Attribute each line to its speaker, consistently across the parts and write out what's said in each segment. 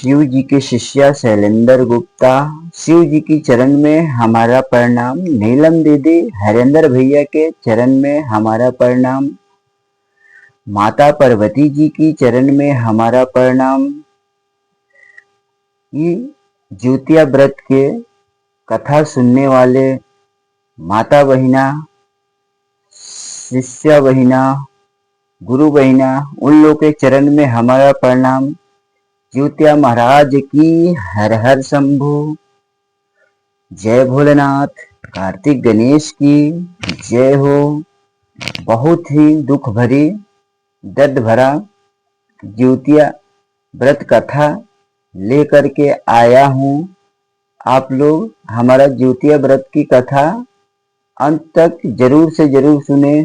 Speaker 1: शिव जी के शिष्या शैलेंद्र गुप्ता, शिव जी की चरण में हमारा प्रणाम। नीलम दीदी, हरेंद्र भैया के चरण में हमारा प्रणाम। माता पार्वती जी की चरण में हमारा प्रणाम। ये ज्योतिया व्रत के कथा सुनने वाले माता बहिना, शिष्या बहिना, गुरु बहिना, उन लोग के चरण में हमारा प्रणाम। ज्योतिया महाराज की हर हर शंभु। जय भोलेनाथ। कार्तिक गणेश की जय हो। बहुत ही दुख भरी, दर्द भरा ज्योतिया व्रत कथा लेकर के आया हूँ। आप लोग हमारा ज्योतिया व्रत की कथा अंत तक जरूर से जरूर सुने।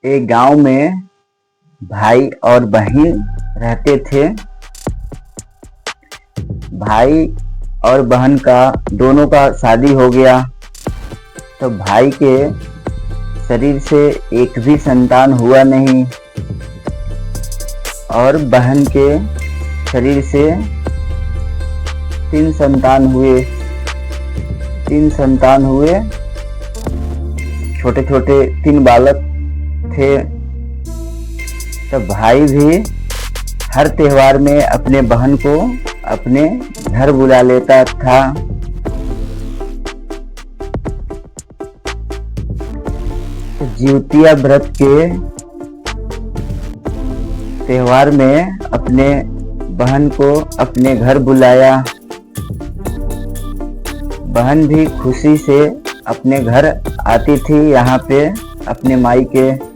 Speaker 1: एक गांव में भाई और बहन रहते थे। भाई और बहन का दोनों का शादी हो गया, तो भाई के शरीर से एक भी संतान हुआ नहीं और बहन के शरीर से 3 संतान हुए। 3 संतान हुए, छोटे छोटे 3 बालक थे। तो भाई भी हर त्योहार में अपने बहन को अपने घर बुला लेता था। तो ज्योतिया व्रत के त्योहार में अपने बहन को अपने घर बुलाया। बहन भी खुशी से अपने घर आती थी, यहाँ पे अपने माई के।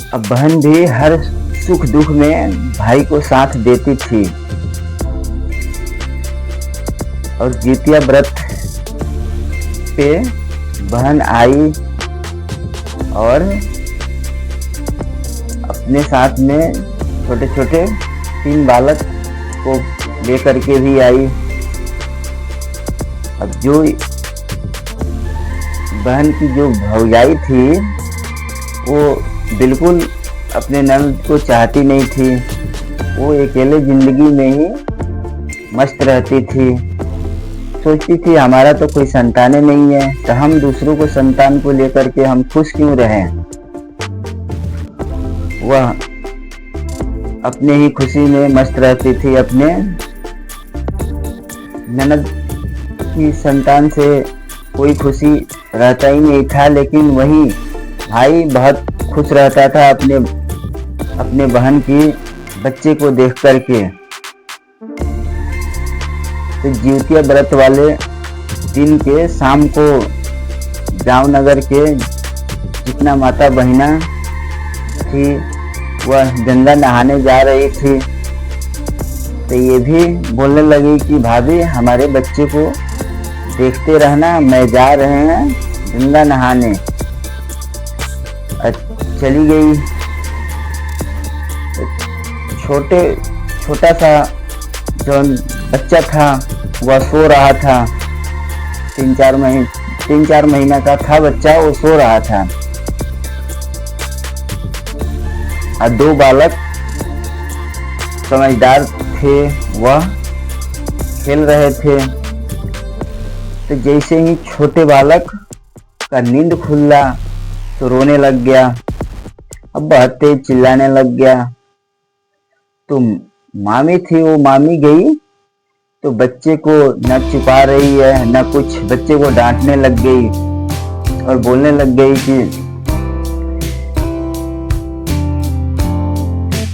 Speaker 1: अब बहन भी हर सुख दुख में भाई को साथ देती थी। और ज्योतिया व्रत पे बहन आई और अपने साथ में छोटे छोटे 3 बालक को लेकर के भी आई। अब जो बहन की जो भौजाई थी वो बिल्कुल अपने नंद को चाहती नहीं थी। वो अकेले जिंदगी में ही मस्त रहती थी। सोचती थी हमारा तो कोई संतानें नहीं है, तो हम दूसरों को संतान को लेकर के हम खुश क्यों रहें। वह अपने ही खुशी में मस्त रहती थी। अपने ननद की संतान से कोई खुशी रहता ही नहीं था, लेकिन वही भाई बहुत खुश रहता था अपने बहन की बच्चे को देख करके। तो ज्योतिया व्रत वाले दिन के शाम को गांव नगर के जितना माता बहिना थी वह गंगा नहाने जा रही थी। तो ये भी बोलने लगी कि भाभी हमारे बच्चे को देखते रहना, मैं जा रहे हैं गंगा नहाने। चली गई। छोटा सा जो बच्चा था वह सो रहा था। 3-4 महीना का था बच्चा, वो सो रहा था। और 2 बालक समझदार थे, वह खेल रहे थे। तो जैसे ही छोटे बालक का नींद खुला तो रोने लग गया। अब बहुत तेज चिल्लाने लग गया। तो मामी थी, वो मामी गई तो बच्चे को न छुपा रही है न कुछ, बच्चे को डांटने लग गई और बोलने लग गई कि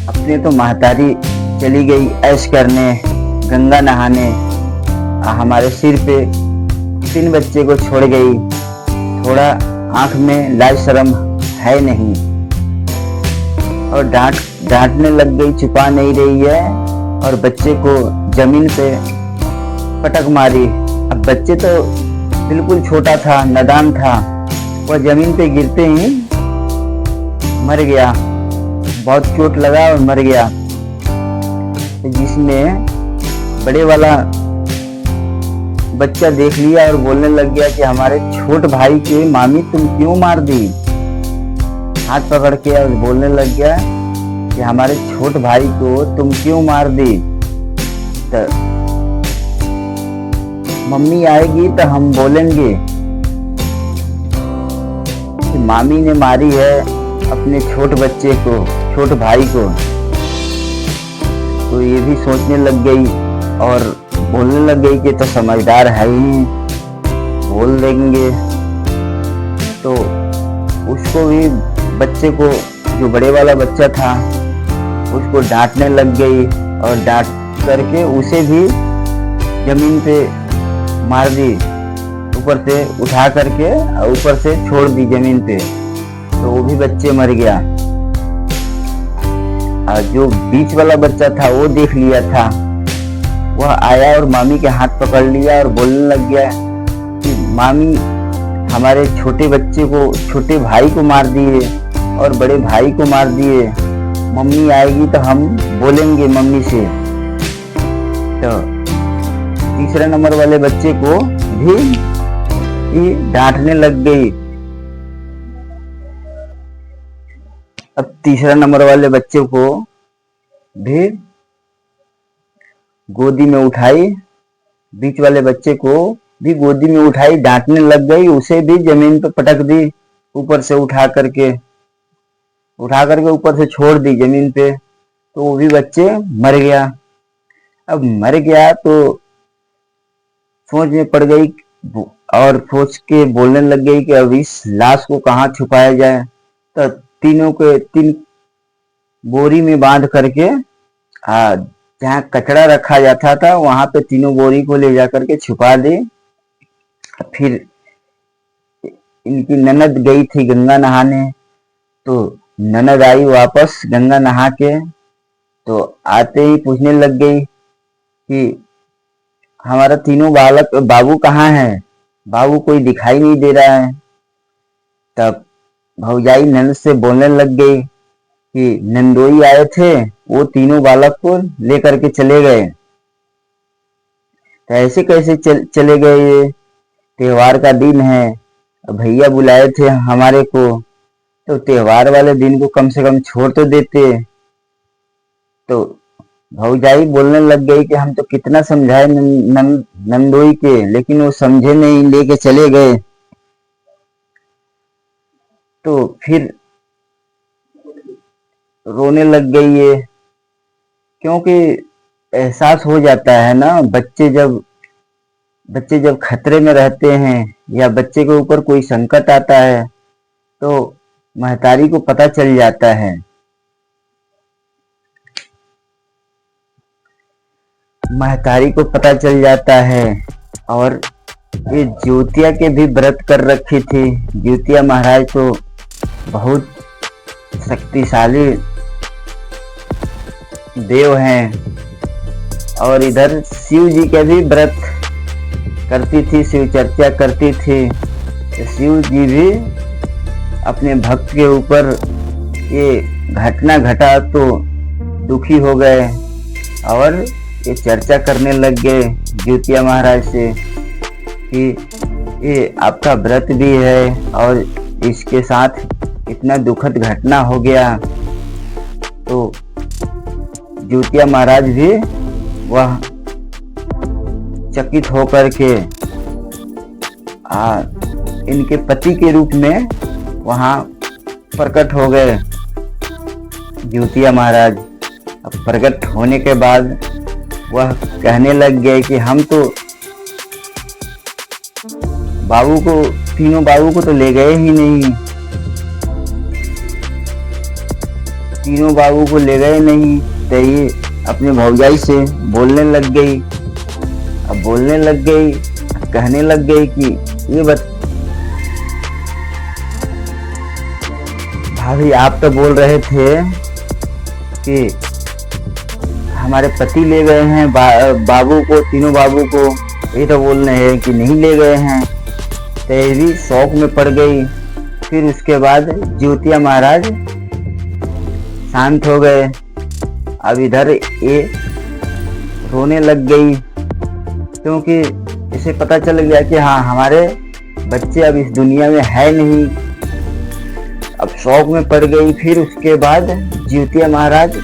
Speaker 1: अपने तो महतारी चली गई ऐश करने, गंगा नहाने, हमारे सिर पे 3 बच्चे को छोड़ गई। थोड़ा आंख में लाज शर्म है नहीं। और डांटने लग गई, छुपा नहीं रही है और बच्चे को जमीन पे पटक मारी। अब बच्चे तो बिल्कुल छोटा था, नादान था, वह जमीन पे गिरते ही मर गया। बहुत चोट लगा और मर गया। जिसमें बड़े वाला बच्चा देख लिया और बोलने लग गया कि हमारे छोट भाई के मामी तुम क्यों मार दी। हाथ पकड़ के और बोलने लग गया कि हमारे छोट भाई को तुम क्यों मार दी। तो मम्मी आएगी तो हम बोलेंगे कि मामी ने मारी है अपने छोट बच्चे को, छोट भाई को। तो ये भी सोचने लग गई और बोलने लग गई कि तो समझदार है ही, बोल देंगे। तो उसको भी, बच्चे को, जो बड़े वाला बच्चा था उसको डांटने लग गई और डांट करके उसे भी जमीन पे मार दी, ऊपर से उठा करके और ऊपर से छोड़ दी जमीन पे। तो वो भी बच्चे मर गया। और जो बीच वाला बच्चा था वो देख लिया था, वह आया और मामी के हाथ पकड़ लिया और बोलने लग गया कि मामी हमारे छोटे बच्चे को, छोटे भाई को मार दिए और बड़े भाई को मार दिए। मम्मी आएगी तो हम बोलेंगे मम्मी से। तो तीसरे नंबर वाले बच्चे को भी डांटने लग गई। अब तीसरा नंबर वाले बच्चे को भी गोदी में उठाई, बीच वाले बच्चे को भी गोदी में उठाई, डांटने लग गई, उसे भी जमीन पर पटक दी, ऊपर से उठा करके ऊपर से छोड़ दी जमीन पे। तो वो भी बच्चे मर गया। अब मर गया तो सोच में पड़ गई और सोच के बोलने लग गई कि अब इस लाश को कहाँ छुपाया जाए। तो तीनों के तीन बोरी में बांध करके जहाँ कचरा रखा जाता था वहां पे तीनों बोरी को ले जा करके छुपा दी। फिर इनकी ननद गई थी गंगा नहाने, तो ननद आई वापस गंगा नहा के। तो आते ही पूछने लग गई कि हमारा तीनों बालक बाबू कहाँ है, बाबू कोई दिखाई नहीं दे रहा है। तब भौजाई ननद से बोलने लग गई कि नंदोई आए थे, वो तीनों बालक को लेकर के चले गए। तो ऐसे कैसे चले गए, ये त्योहार का दिन है, भैया बुलाए थे हमारे को, तो त्योहार वाले दिन को कम से कम छोड़ तो देते। तो भौजाई बोलने लग गई कि हम तो कितना समझाए नंदोई के, लेकिन वो समझे नहीं, लेके चले गए। तो फिर रोने लग गई ये, क्योंकि एहसास हो जाता है ना, बच्चे जब खतरे में रहते हैं या बच्चे के ऊपर कोई संकट आता है तो महतारी को पता चल जाता है। महतारी को पता चल जाता है। और ये ज्योतिया के भी व्रत कर रखी थी। ज्योतिया महाराज तो बहुत शक्तिशाली देव हैं। और इधर शिव जी के भी व्रत करती थी, शिव चर्चा करती थी। शिव जी भी अपने भक्त के ऊपर ये घटना घटा तो दुखी हो गए और ये चर्चा करने लग गए ज्योतिया महाराज से कि ये आपका व्रत भी है और इसके साथ इतना दुखद घटना हो गया। तो ज्योतिया महाराज भी वह चकित होकर के इनके पति के रूप में वहां प्रकट हो गए ज्योतिया महाराज। अब प्रकट होने के बाद वह कहने लग गए कि हम तो तीनों बाबू को तो ले गए ही नहीं, तीनों बाबू को ले गए नहीं। तो ये अपने भौजाई से बोलने लग गई। अब बोलने लग गई, कहने लग गई कि ये भाभी आप तो बोल रहे थे कि हमारे पति ले गए हैं बाबू को, तीनों बाबू को, ये तो बोल रहे हैं कि नहीं ले गए हैं। तो ये भी शौक में पड़ गई। फिर उसके बाद ज्योतिया महाराज शांत हो गए। अब इधर ये रोने लग गई, क्योंकि उसे पता चल गया कि हाँ, हमारे बच्चे अब इस दुनिया में है नहीं। अब शौक में पड़ गई। फिर उसके बाद जिउतिया महाराज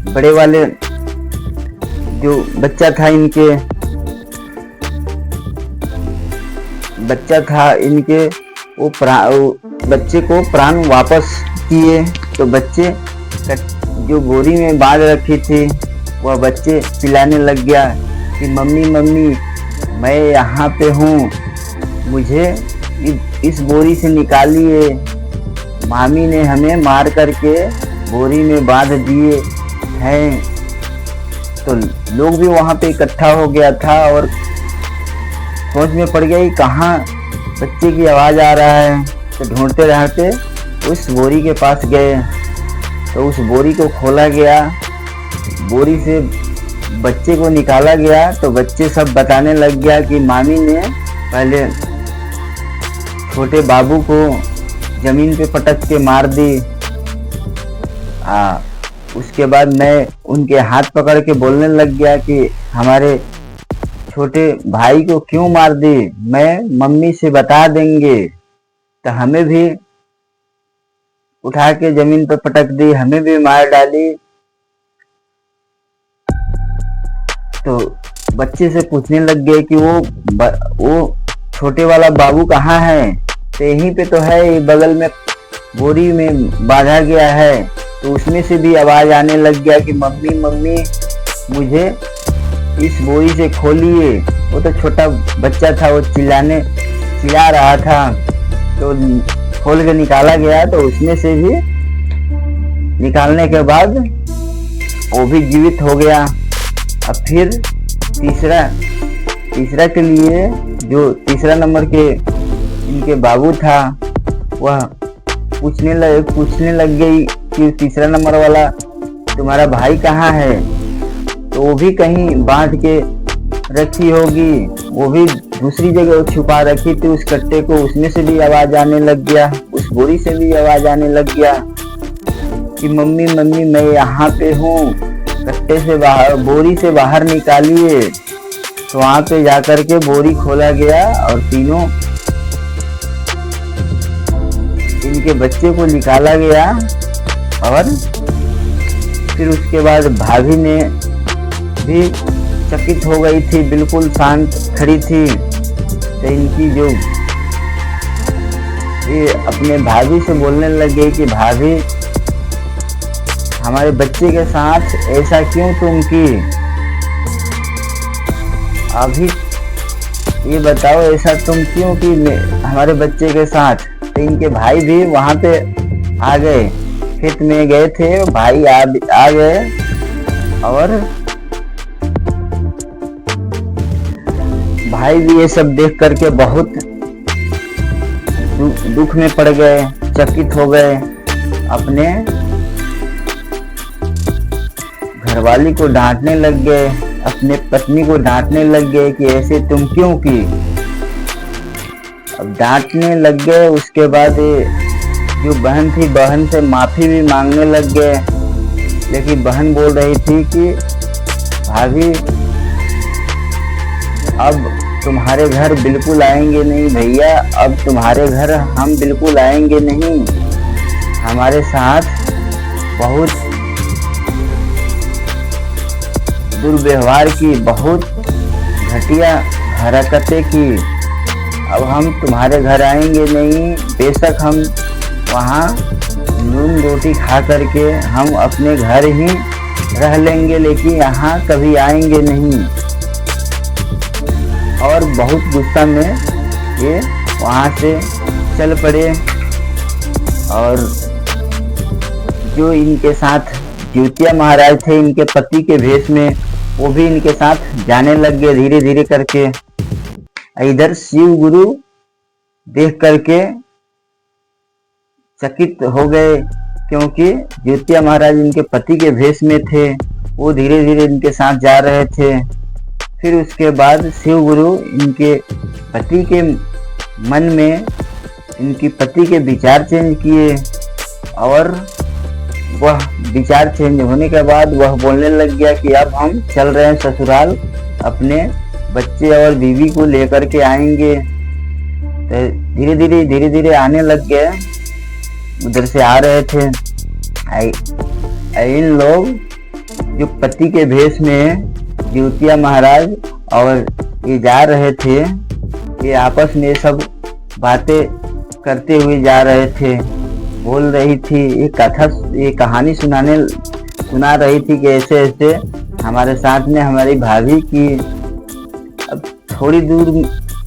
Speaker 1: बड़े वाले जो बच्चा था इनके वो बच्चे को प्राण वापस किए। तो बच्चे जो बोरी में बांध रखी थी वह बच्चे चिल्लाने लग गया कि मम्मी मम्मी मैं यहाँ पे हूँ, मुझे इस बोरी से निकालिए। मामी ने हमें मार करके बोरी में बांध दिए हैं। तो लोग भी वहाँ पे इकट्ठा हो गया था और सोच में पड़ गई कहाँ बच्चे की आवाज़ आ रहा है। तो ढूंढते रहते उस बोरी के पास गए। तो उस बोरी को खोला गया, बोरी से बच्चे को निकाला गया। तो बच्चे सब बताने लग गया कि मामी ने पहले छोटे बाबू को जमीन पे पटक के मार दी। उसके बाद मैं उनके हाथ पकड़ के बोलने लग गया कि हमारे छोटे भाई को क्यों मार दी, मैं मम्मी से बता देंगे। तो हमें भी उठा के जमीन पर पटक दी, हमें भी मार डाली। तो बच्चे से पूछने लग गए कि वो छोटे वाला बाबू कहाँ है। तो यहीं पे तो है, बगल में बोरी में बांधा गया है। तो उसमें से भी आवाज आने लग गया कि मम्मी मम्मी मुझे इस बोरी से खोलिए। वो तो छोटा बच्चा था, वो चिल्ला रहा था। तो खोल के निकाला गया। तो उसमें से भी निकालने के बाद वो भी जीवित हो गया। अब फिर तीसरा के लिए जो तीसरा नंबर के इनके बाबू था वह पूछने लग गई कि तीसरा नंबर वाला तुम्हारा भाई कहाँ है। तो वो भी कहीं बांध के रखी होगी, वो भी दूसरी जगह छुपा रखी थी उस कट्टे को। उसमें से भी आवाज आने लग गया, उस बोरी से भी आवाज आने लग गया कि मम्मी मम्मी मैं यहाँ पे हूँ, कट्टे से बाहर, बोरी से बाहर निकालिए। तो वहां पे जाकर के बोरी खोला गया और तीनों इनके बच्चे को निकाला गया। और फिर उसके बाद भाभी ने भी चकित हो गई थी, बिल्कुल शांत खड़ी थी। तो इनकी जो ये अपने भाभी से बोलने लग गई कि भाभी हमारे बच्चे के साथ ऐसा क्यों तुम की, अभी ये बताओ ऐसा तुम क्यों की हमारे बच्चे के साथ। तो इनके भाई भी वहां पे आ गए, खेत में गए थे, भाई आ गए और भाई भी ये सब देख करके बहुत दुख में पड़ गए, चकित हो गए। अपने घरवाली को डांटने लग गए, अपने पत्नी को डांटने लग गए कि ऐसे तुम क्यों की। अब डांटने लग गए। उसके बाद जो बहन थी, बहन से माफी भी मांगने लग गए। लेकिन बहन बोल रही थी कि भाभी अब तुम्हारे घर बिल्कुल आएंगे नहीं भैया, अब तुम्हारे घर हम बिल्कुल आएंगे नहीं। हमारे साथ बहुत दुर्व्यवहार की, बहुत घटिया हरकतें की। अब हम तुम्हारे घर आएंगे नहीं। बेशक हम वहाँ नून रोटी खा करके हम अपने घर ही रह लेंगे, लेकिन यहाँ कभी आएंगे नहीं। और बहुत गुस्सा में ये वहाँ से चल पड़े। और जो इनके साथ जिउतिया महाराज थे, इनके पति के भेष में, वो भी इनके साथ जाने लग गए धीरे धीरे करके। इधर शिव गुरु देख करके चकित हो गए, क्योंकि जिउतिया महाराज इनके पति के भेष में थे, वो धीरे धीरे इनके साथ जा रहे थे। फिर उसके बाद शिव गुरु इनके पति के मन में इनकी पति के विचार चेंज किए। और वह विचार चेंज होने के बाद वह बोलने लग गया कि अब हम चल रहे हैं ससुराल अपने बच्चे और बीवी को लेकर के आएंगे। तो धीरे धीरे आने लग गए, उधर से आ रहे थे। इन लोग जो पति के भेष में जिउतिया महाराज और ये जा रहे थे, ये आपस में सब बातें करते हुए जा रहे थे। बोल रही थी, ये कहानी सुना रही थी कि ऐसे ऐसे हमारे साथ में हमारी भाभी की। अब थोड़ी दूर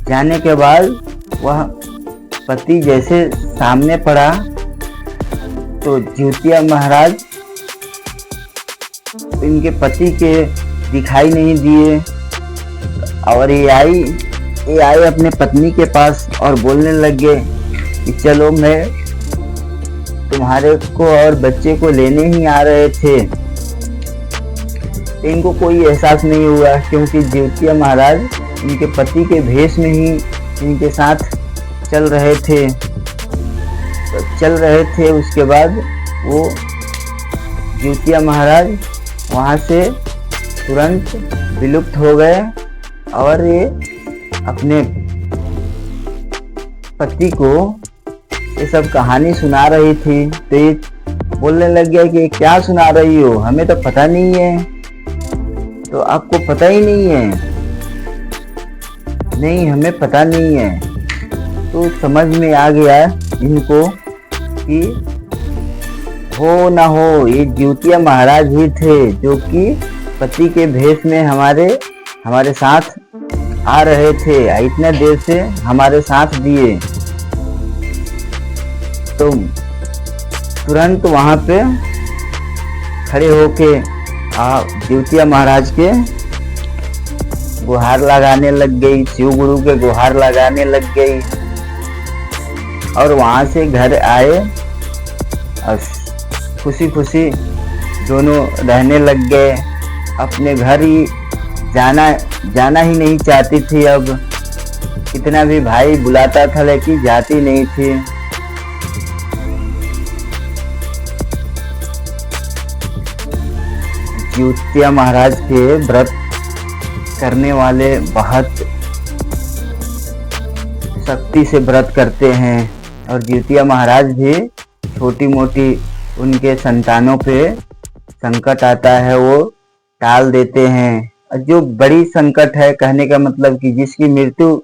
Speaker 1: जाने के बाद वह पति जैसे सामने पड़ा तो जिउतिया महाराज इनके पति के दिखाई नहीं दिए, और ये आई अपने पत्नी के पास और बोलने लग गए कि चलो, मैं तुम्हारे को और बच्चे को लेने ही आ रहे थे। इनको कोई एहसास नहीं हुआ, क्योंकि जिउतिया महाराज इनके पति के भेष में ही इनके साथ चल रहे थे। उसके बाद वो जिउतिया महाराज वहाँ से तुरंत विलुप्त हो गए, और ये अपने पति को ये सब कहानी सुना रही थी। तो ये बोलने लग गया कि क्या सुना रही हो, हमें तो पता नहीं है। तो आपको पता ही नहीं है? नहीं, हमें पता नहीं है। तो समझ में आ गया इनको कि हो ना हो ये जिउतिया महाराज ही थे, जो कि पति के भेष में हमारे साथ आ रहे थे, इतने देर से हमारे साथ दिए। तो तुरंत वहां पे खड़े होके जिउतिया महाराज के गुहार लगाने लग गई, शिव गुरु के गुहार लगाने लग गई, और वहां से घर आए और खुशी खुशी दोनों रहने लग गए। अपने घर ही जाना ही नहीं चाहती थी। अब कितना भी भाई बुलाता था लेकिन जाती नहीं थी। जिउतिया महाराज के व्रत करने वाले बहुत शक्ति से व्रत करते हैं, और जिउतिया महाराज भी छोटी मोटी उनके संतानों पे संकट आता है वो टाल देते हैं। और जो बड़ी संकट है, कहने का मतलब कि जिसकी मृत्यु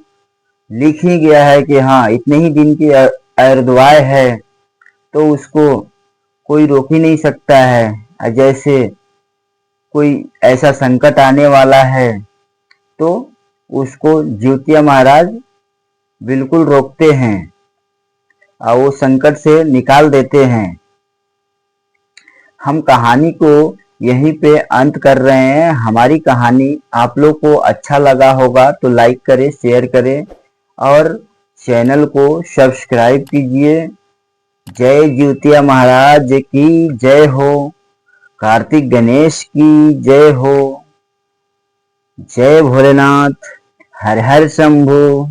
Speaker 1: लिख ही गया है कि हाँ इतने ही दिन की आयुर्दाय है, तो उसको कोई रोक ही नहीं सकता है। जैसे कोई ऐसा संकट आने वाला है तो उसको जिउतिया महाराज बिल्कुल रोकते हैं और वो संकट से निकाल देते हैं। हम कहानी को यहीं पे अंत कर रहे हैं। हमारी कहानी आप लोग को अच्छा लगा होगा तो लाइक करें, शेयर करें और चैनल को सब्सक्राइब कीजिए। जय जिउतिया महाराज की जय हो, कार्तिक गणेश की जय हो, जय भोलेनाथ, हर हर शंभू।